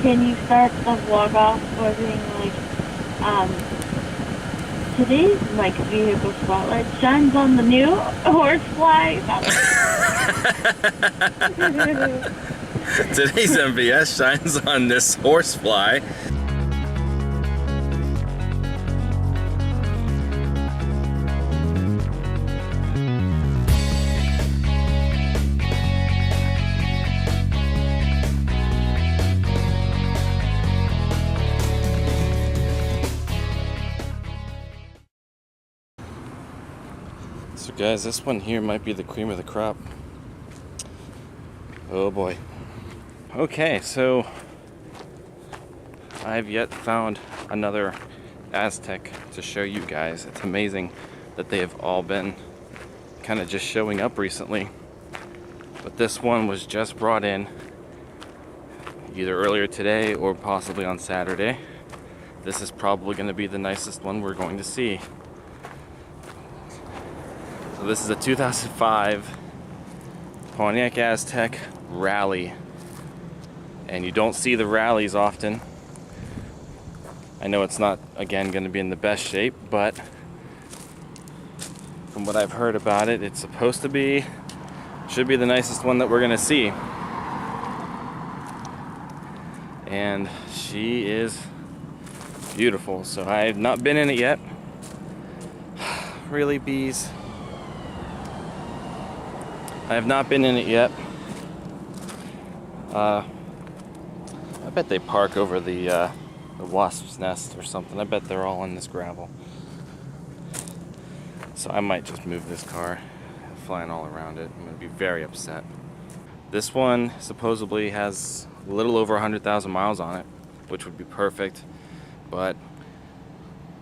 Can you start the vlog off by being like, today's Mike's vehicle spotlight shines on the new horsefly. Today's MVS shines on this horsefly. So guys, this one here might be the cream of the crop. Oh boy. Okay, so I've yet found another Aztek to show you guys. It's amazing that they have all been kind of just showing up recently. But this one was just brought in either earlier today or possibly on Saturday. This is probably going to be the nicest one we're going to see. So this is a 2005 Pontiac Aztek Rally. And you don't see the rallies often. I know it's not, again, going to be in the best shape, but from what I've heard about it, it's supposed to be, should be the nicest one that we're going to see. And she is beautiful. So I have not been in it yet. Really, bees? I have not been in it yet. I bet they park over the wasp's nest or something. I bet they're all in this gravel. So I might just move this car, flying all around it. I'm going to be very upset. This one supposedly has a little over 100,000 miles on it, which would be perfect. But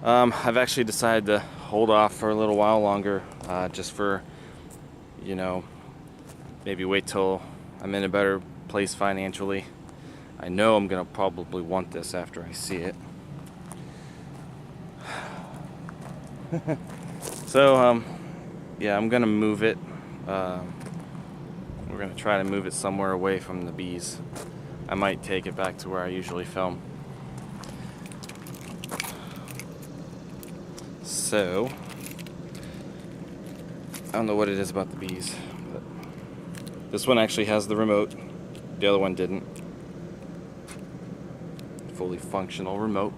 I've actually decided to hold off for a little while longer, just for, you know, maybe wait till I'm in a better place financially. I know I'm gonna probably want this after I see it. So yeah, I'm gonna move it. We're gonna try to move it somewhere away from the bees. I might take it back to where I usually film. So I don't know what it is about the bees, but this one actually has the remote. The other one didn't. Fully functional remote.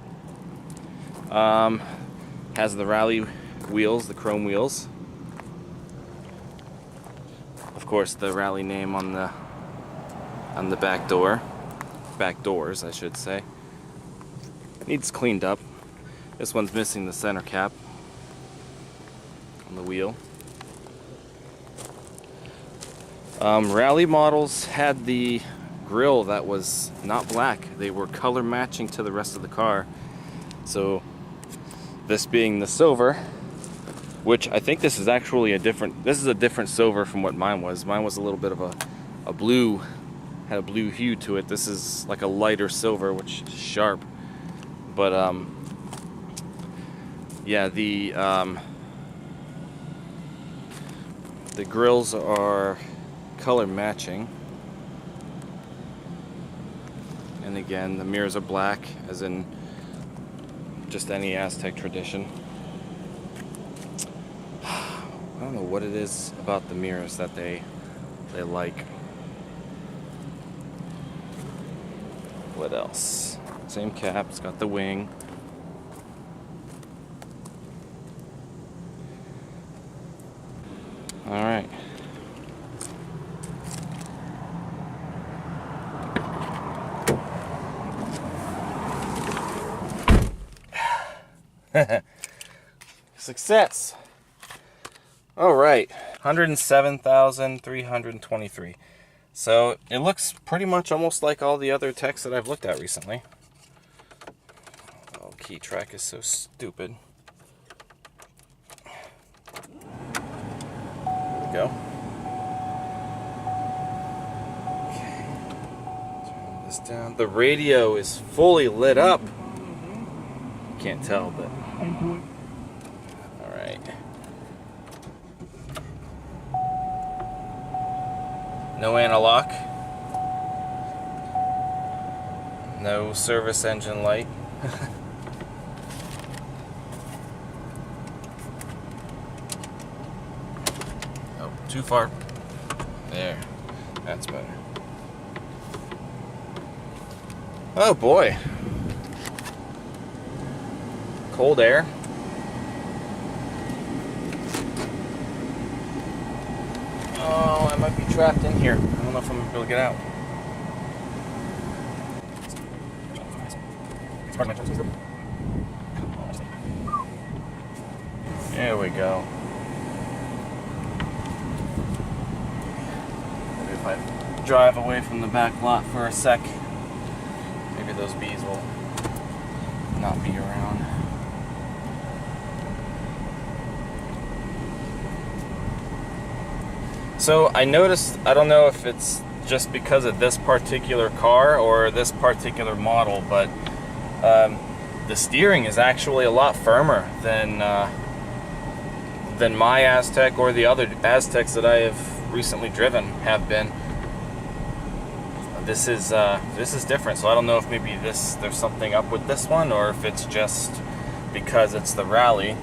Has the rally wheels, the chrome wheels. Of course, the rally name on the back door. Back doors, I should say. Needs cleaned up. This one's missing the center cap on the wheel. Rally models had the grille that was not black. They were color matching to the rest of the car. So this being the silver, which I think this is actually a different silver from what mine was. Mine was a little bit of a blue, had a blue hue to it. This is like a lighter silver, which is sharp. But yeah, the grills are color matching. And again, the mirrors are black, as in just any Aztek tradition. I don't know what it is about the mirrors that they like. What else? Same cap, it's got the wing. All right. Success. All right, 107,323. So it looks pretty much almost like all the other techs that I've looked at recently. Oh, key track is so stupid. There we go. Okay. Turn this down. The radio is fully lit up. Can't tell, but all right. No anti-lock. No service engine light. Oh, too far. There. That's better. Oh boy. Cold air. Oh, I might be trapped in here. I don't know if I'm going to be able to get out. There we go. Maybe if I drive away from the back lot for a sec, maybe those bees will not be around. So I noticed, I don't know if it's just because of this particular car or this particular model, but the steering is actually a lot firmer than my Aztek or the other Azteks that I have recently driven have been. This is different, so I don't know if maybe there's something up with this one, or if it's just because it's the Rally,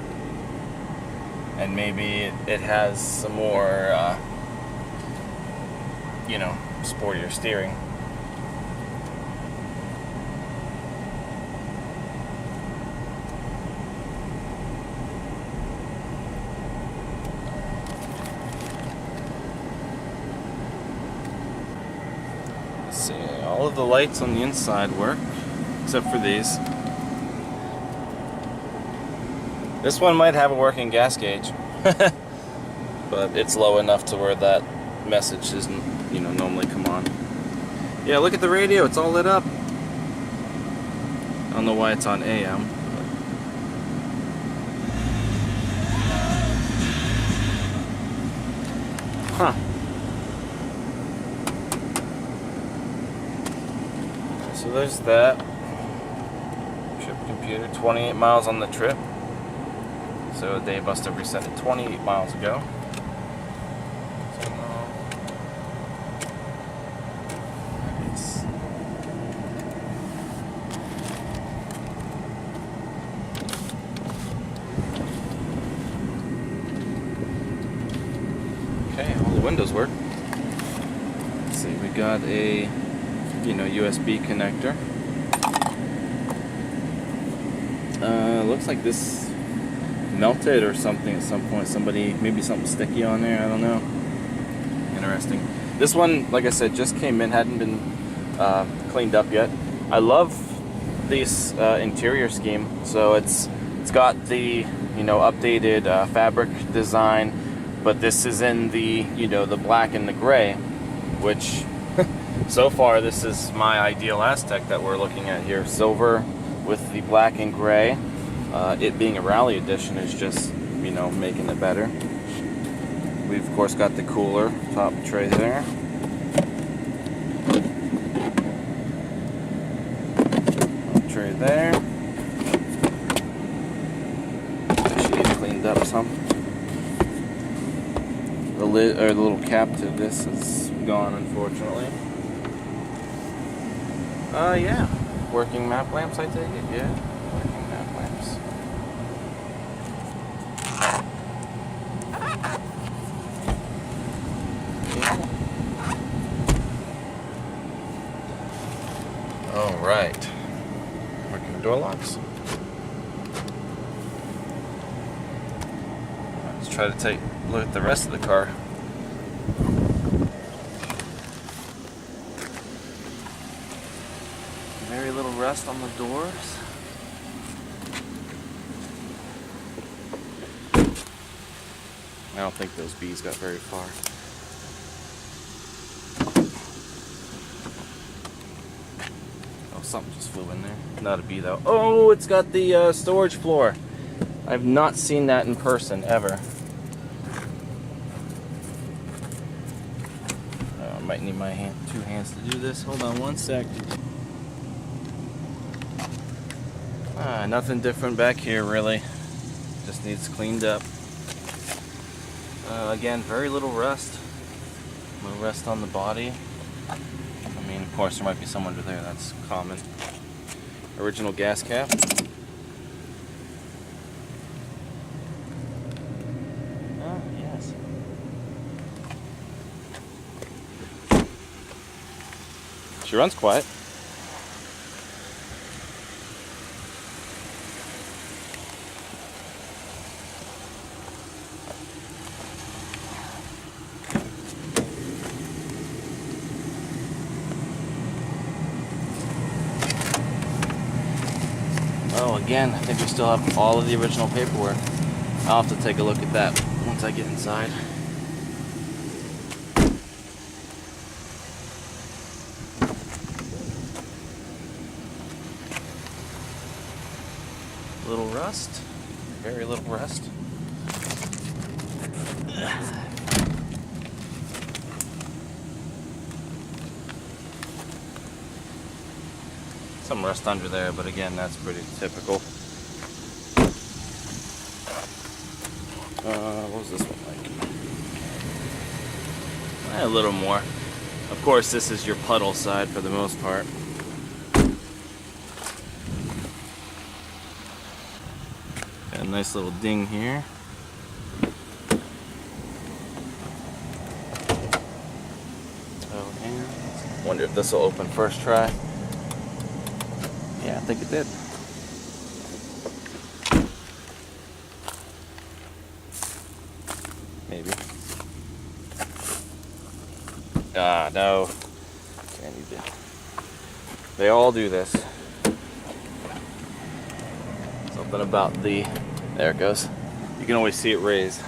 and maybe it has some more, you know, sportier steering. Let's see, all of the lights on the inside work, except for these. This one might have a working gas gauge, but it's low enough to where that message doesn't, you know, normally come on. Yeah, look at the radio, it's all lit up. I don't know why it's on AM. Huh. So there's that. Trip computer, 28 miles on the trip. So they must have reset it 28 miles ago. So nice. Okay, all the windows work. Let's see, we got a, you know, USB connector. Looks like this melted or something at some point. Somebody, maybe something sticky on there, I don't know. Interesting. This one, like I said, just came in, hadn't been cleaned up yet. I love this interior scheme. So it's got the, you know, updated fabric design, but this is in the, you know, the black and the gray, which so far this is my ideal Aztek that we're looking at here. Silver with the black and gray. It being a Rally edition is just, you know, making it better. We've of course got the cooler top tray there. Top tray there. Actually cleaned up some. The lid, or the little cap to this is gone, unfortunately. Yeah. Working map lamps, I take it? Yeah. Working map lamps. Alright. Working door locks. Let's try to take a look at the rest of the car. Very little rust on the doors. I don't think those bees got very far. Oh, something just flew in there. Not a bee though. Oh, it's got the storage floor. I've not seen that in person ever. I might need my two hands to do this. Hold on one sec. Nothing different back here really. Just needs cleaned up. Again, very little rust. No rust on the body. I mean, course, there might be some under there. That's common. Original gas cap. Oh, yes. She runs quiet. Oh, again, I think we still have all of the original paperwork. I'll have to take a look at that once I get inside. Little rust, very little rust. Some rust under there, but again, that's pretty typical. What was this one like? A little more. Of course, this is your puddle side for the most part. Got a nice little ding here. Oh, and wonder if this will open first try. Yeah, I think it did. Maybe. Ah, no. Can't you do? They all do this. Something about the... There it goes. You can always see it raised.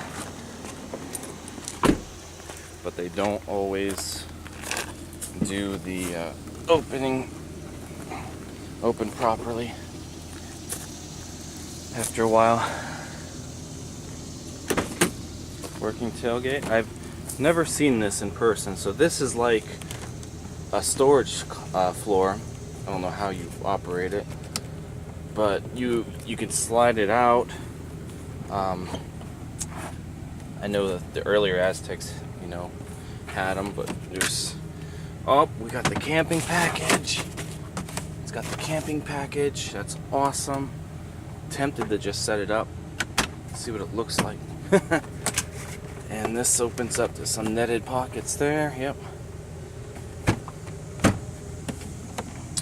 But they don't always do the open properly after a while. Working tailgate. I've never seen this in person, so this is like a storage floor. I don't know how you operate it, but you can slide it out. I know that the earlier Aztecs, had them, but there's... Oh, we got the camping package. It's got the camping package. That's awesome. Tempted to just set it up, see what it looks like. And this opens up to some netted pockets there. Yep.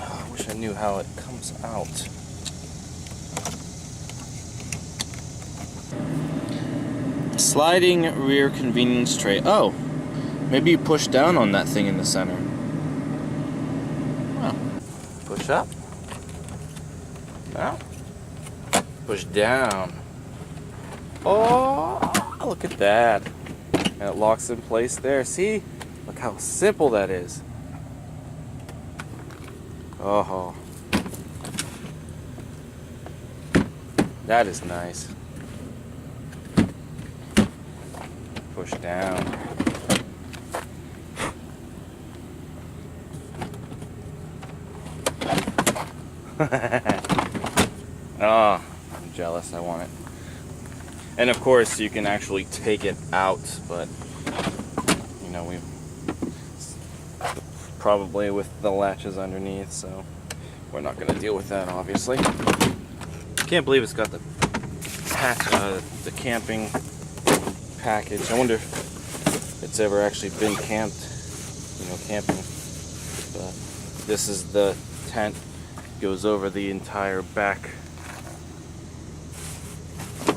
Oh, I wish I knew how it comes out. Sliding rear convenience tray. Oh, maybe you push down on that thing in the center. Oh. Push up. Now. Push down. Oh, look at that. And it locks in place there. See? Look how simple that is. Oh. That is nice. Push down. Oh, I'm jealous. I want it. And of course, you can actually take it out, but we probably with the latches underneath, so we're not going to deal with that, obviously. Can't believe it's got the camping package. I wonder if it's ever actually been camping. But this is the tent. Goes over the entire back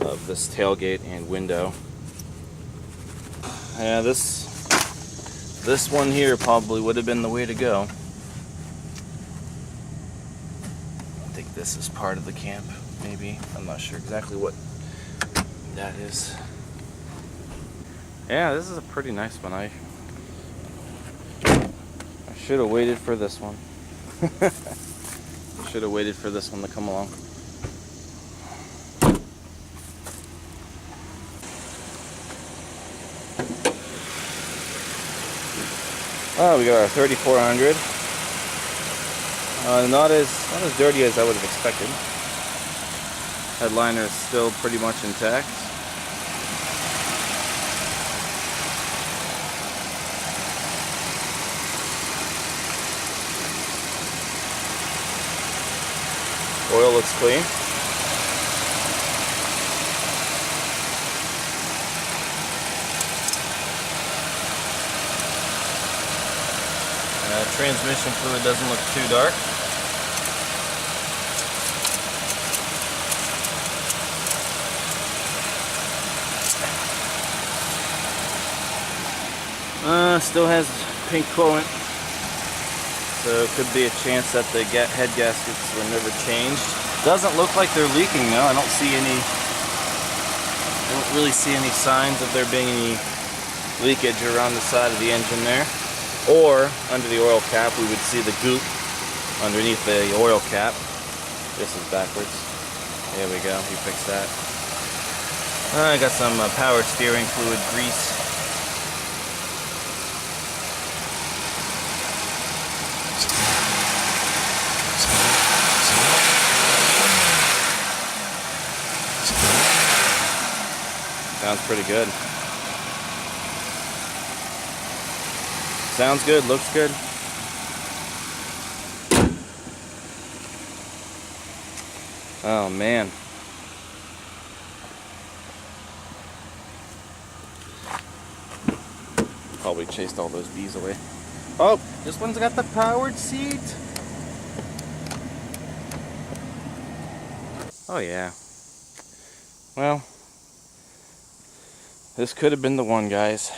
of this tailgate and window. Yeah, this one here probably would have been the way to go. I think this is part of the camp, maybe. I'm not sure exactly what that is. Yeah, this is a pretty nice one. I should have waited for this one. Should have waited for this one to come along. Oh, we got our 3400. Not as dirty as I would have expected. Headliner is still pretty much intact. Oil looks clean. Transmission fluid doesn't look too dark. Still has pink coolant, so it could be a chance that the head gaskets were never changed. Doesn't look like they're leaking though. I don't really see any signs of there being any leakage around the side of the engine there. Or under the oil cap, we would see the goop underneath the oil cap. This is backwards. There we go, he fixed that. I got some power steering fluid grease. Sounds pretty good. Sounds good, looks good. Oh man. Probably chased all those bees away. Oh, this one's got the powered seat. Oh yeah. Well, this could have been the one, guys.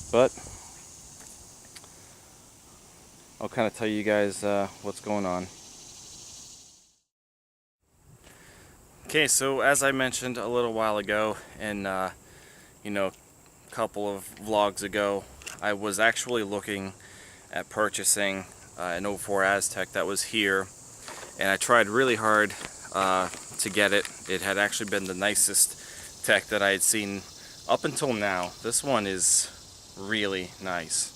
But I'll kind of tell you guys what's going on. Okay, so as I mentioned a little while ago, and you know, a couple of vlogs ago, I was actually looking at purchasing an 04 Aztek that was here, and I tried really hard to get it. It had actually been the nicest tech that I had seen up until now. This one is really nice,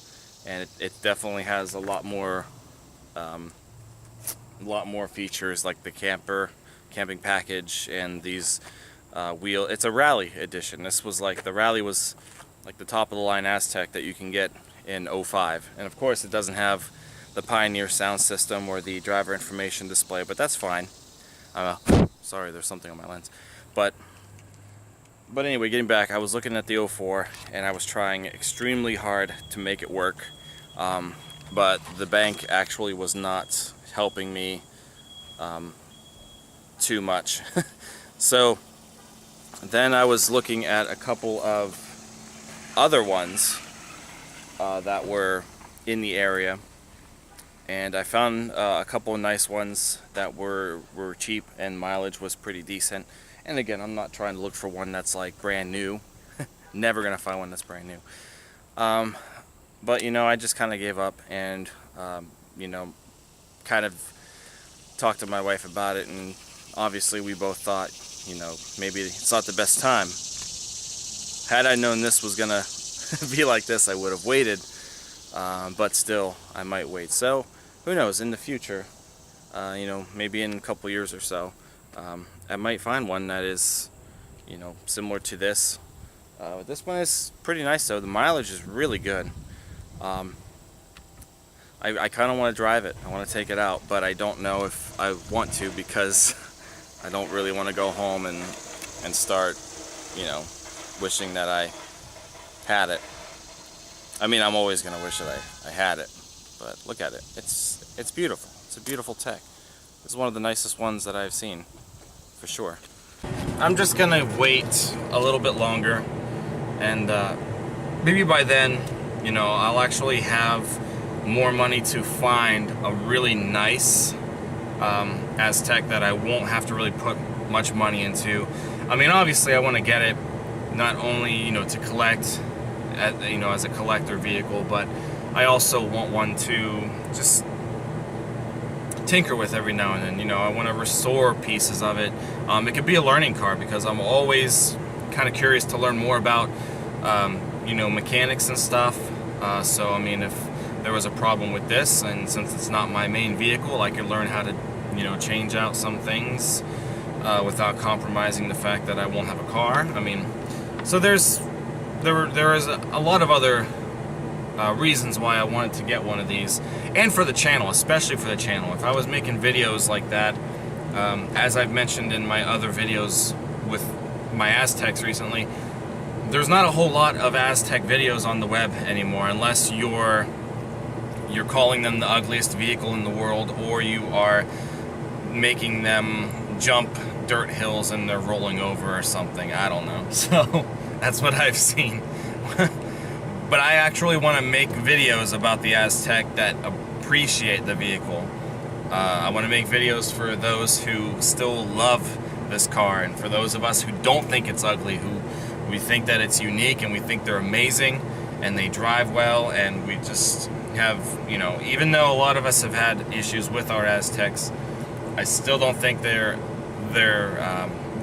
and it definitely has a lot more features, like the camping package and these wheel. It's a rally edition. This was like, the rally was like the top of the line Aztek that you can get in 05, and of course it doesn't have the Pioneer sound system or the driver information display, but that's fine. Sorry, there's something on my lens. But anyway, getting back, I was looking at the 04 and I was trying extremely hard to make it work, but the bank actually was not helping me too much. So then I was looking at a couple of other ones that were in the area, and I found a couple of nice ones that were cheap and mileage was pretty decent. And again, I'm not trying to look for one that's like brand new. Never gonna find one that's brand new. But you know, I just kind of gave up, and you know, kind of talked to my wife about it, and obviously we both thought, you know, maybe it's not the best time. Had I known this was gonna be like this, I would have waited, but still I might wait. So who knows, in the future, you know, maybe in a couple years or so, I might find one that is, you know, similar to this. This one is pretty nice though. The mileage is really good. I kind of want to drive it. I want to take it out, but I don't know if I want to, because I don't really want to go home and start, you know, wishing that I had it. I mean, I'm always going to wish that I had it, but look at it. It's beautiful. It's a beautiful tech. It's one of the nicest ones that I've seen, for sure. I'm just going to wait a little bit longer, and maybe by then, you know, I'll actually have more money to find a really nice Aztek that I won't have to really put much money into. I mean, obviously I want to get it not only, you know, to collect, you know, as a collector vehicle, but I also want one to just tinker with every now and then. You know, I want to restore pieces of it. It could be a learning car, because I'm always kind of curious to learn more about you know, mechanics and stuff. So I mean, if there was a problem with this, and since it's not my main vehicle, I could learn how to, you know, change out some things without compromising the fact that I won't have a car. I mean, so there is a lot of other reasons why I wanted to get one of these, and for the channel, especially for the channel. If I was making videos like that, as I've mentioned in my other videos with my Azteks recently, there's not a whole lot of Aztek videos on the web anymore, unless you're calling them the ugliest vehicle in the world, or you are making them jump dirt hills and they're rolling over or something. I don't know. So that's what I've seen. But I actually want to make videos about the Aztek that appreciate the vehicle. I want to make videos for those who still love this car, and for those of us who don't think it's ugly, who we think that it's unique and we think they're amazing and they drive well, and we just have, you know, even though a lot of us have had issues with our Azteks, I still don't think they're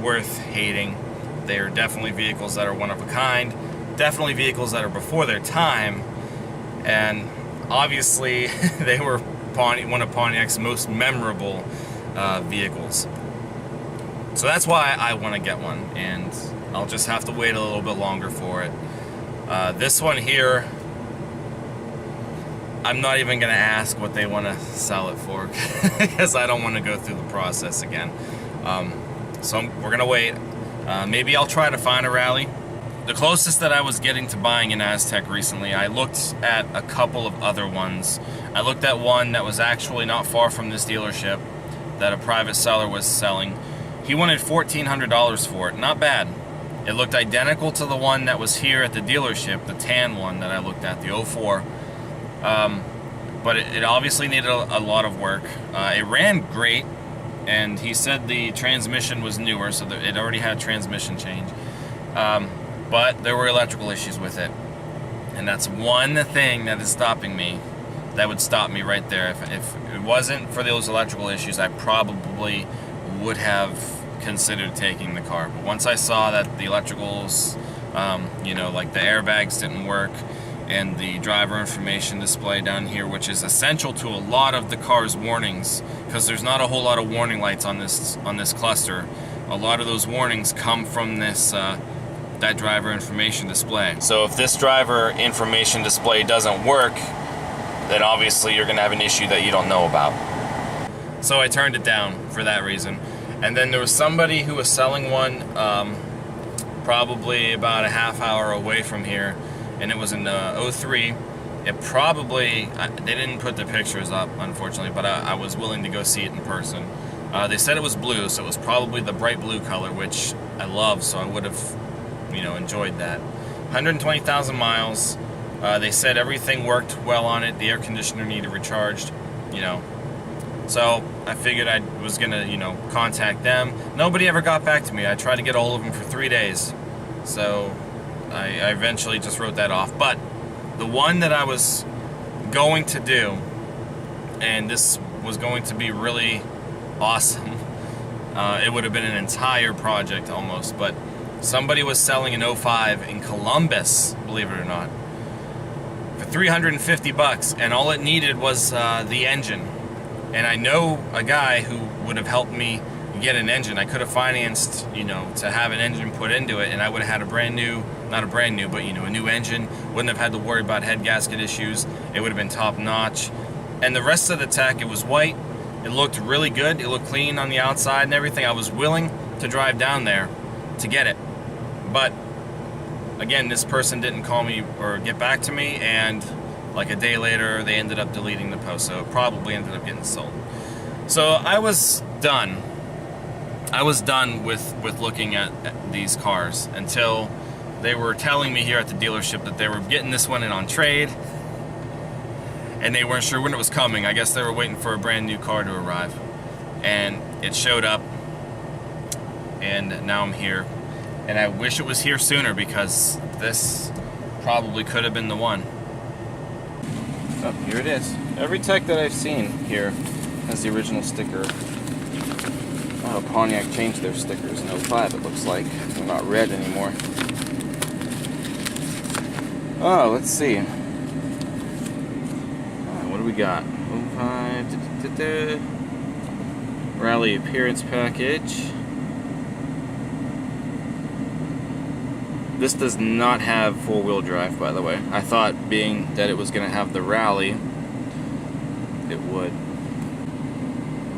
worth hating. They are definitely vehicles that are one of a kind, definitely vehicles that are before their time, and obviously they were one of Pontiac's most memorable vehicles. So that's why I want to get one, and I'll just have to wait a little bit longer for it. This one here, I'm not even going to ask what they want to sell it for, because I don't want to go through the process again. So we're going to wait. Maybe I'll try to find a rally. The closest that I was getting to buying an Aztek recently, I looked at a couple of other ones. I looked at one that was actually not far from this dealership that a private seller was selling. He wanted $1,400 for it. Not bad. It looked identical to the one that was here at the dealership, the tan one that I looked at, the 04. But it obviously needed a lot of work. It ran great, and he said the transmission was newer, so it already had a transmission change. But there were electrical issues with it. And that's one thing that is stopping me. That would stop me right there. If it wasn't for those electrical issues, I probably would have considered taking the car. But once I saw that the electricals, you know, like the airbags didn't work, and the driver information display down here, which is essential to a lot of the car's warnings, because there's not a whole lot of warning lights on this cluster. A lot of those warnings come from this that driver information display. So if this driver information display doesn't work, then obviously you're gonna have an issue that you don't know about. So I turned it down for that reason. And then there was somebody who was selling one probably about a half hour away from here, and it was in 03. It probably, they didn't put the pictures up, unfortunately, but I was willing to go see it in person. They said it was blue, so it was probably the bright blue color, which I love, so I would have, you know, enjoyed that. 120,000 miles. They said everything worked well on it. The air conditioner needed recharged, you know. So I figured I was gonna, you know, contact them. Nobody ever got back to me. I tried to get a hold of them for 3 days. So I eventually just wrote that off. But the one that I was going to do, and this was going to be really awesome, it would have been an entire project almost, but somebody was selling an 05 in Columbus, believe it or not, for $350, and all it needed was the engine. And I know a guy who would have helped me get an engine. I could have financed, you know, to have an engine put into it, and I would have had a brand new, not a brand new, but, you know, a new engine. Wouldn't have had to worry about head gasket issues. It would have been top notch. And the rest of the tech, it was white. It looked really good. It looked clean on the outside and everything. I was willing to drive down there to get it. But again, this person didn't call me or get back to me, and like a day later, they ended up deleting the post, so it probably ended up getting sold. So I was done. I was done with looking at these cars until they were telling me here at the dealership that they were getting this one in on trade, and they weren't sure when it was coming. I guess they were waiting for a brand new car to arrive. And it showed up, and now I'm here. And I wish it was here sooner, because this probably could have been the one. Oh, here it is. Every tech that I've seen here has the original sticker. Oh, Pontiac changed their stickers in 05, it looks like. They're not red anymore. Oh, let's see. What do we got? 05. Rally appearance package. This does not have four-wheel drive, by the way. I thought, being that it was going to have the Rally, it would.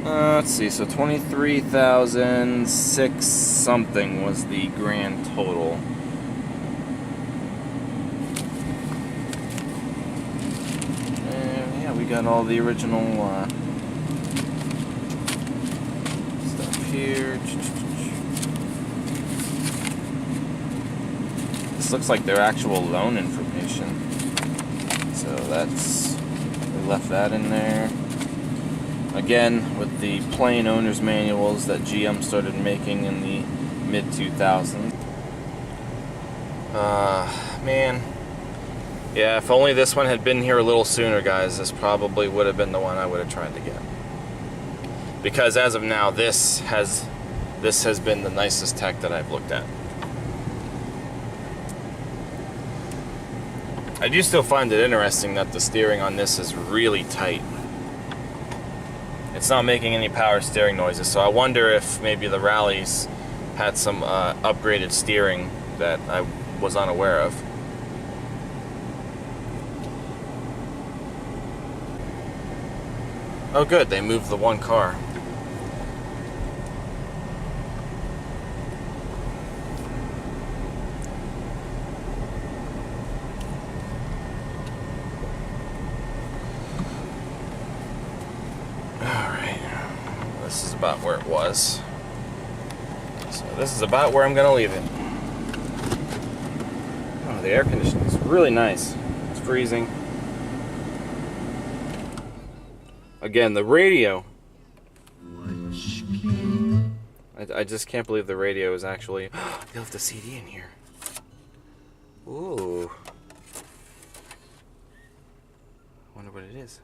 Let's see, so 23,006 something was the grand total. And yeah, we got all the original stuff here. This looks like their actual loan information. So that's, we left that in there. Again, with the plain owner's manuals that GM started making in the mid-2000s. Man. Yeah, if only this one had been here a little sooner, guys, this probably would have been the one I would have tried to get. Because as of now, this has been the nicest tech that I've looked at. I do still find it interesting that the steering on this is really tight. It's not making any power steering noises, so I wonder if maybe the Rallies had some upgraded steering that I was unaware of. Oh good, they moved the one car. This is about where it was. So this is about where I'm gonna leave it. Oh, the air conditioning is really nice. It's freezing. Again, the radio. I just can't believe the radio is actually... They left a CD in here. Ooh. I wonder what it is.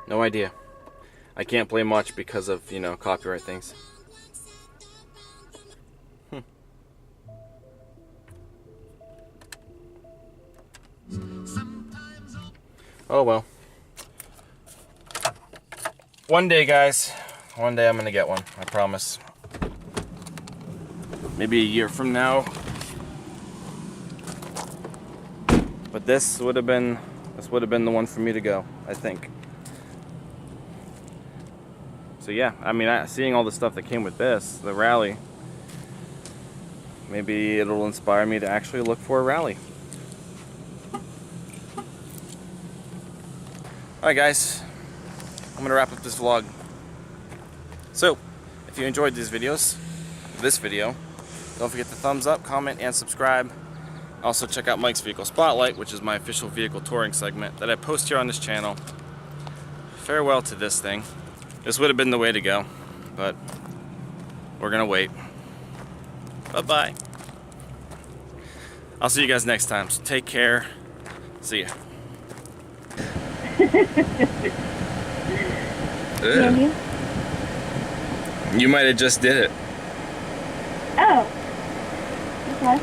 No idea. I can't play much because of, you know, copyright things. Oh well. One day, guys. One day I'm gonna get one. I promise. Maybe a year from now. But this would have been the one for me to go, I think. So yeah, I mean, seeing all the stuff that came with this, the Rally, maybe it'll inspire me to actually look for a Rally. Alright guys, I'm gonna wrap up this vlog. So, if you enjoyed this video, don't forget to thumbs up, comment, and subscribe. Also check out Mike's Vehicle Spotlight, which is my official vehicle touring segment that I post here on this channel. Farewell to this thing. This would have been the way to go, but we're gonna wait. Bye-bye. I'll see you guys next time, so take care. See ya. You might have just did it. Oh. Okay.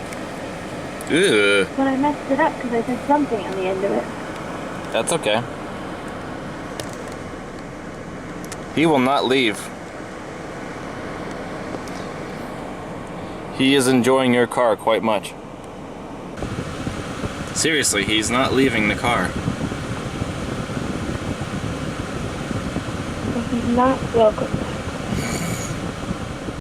Ew. But I messed it up because I said something on the end of it. That's okay. He will not leave. He is enjoying your car quite much. Seriously, he's not leaving the car. He's not welcome.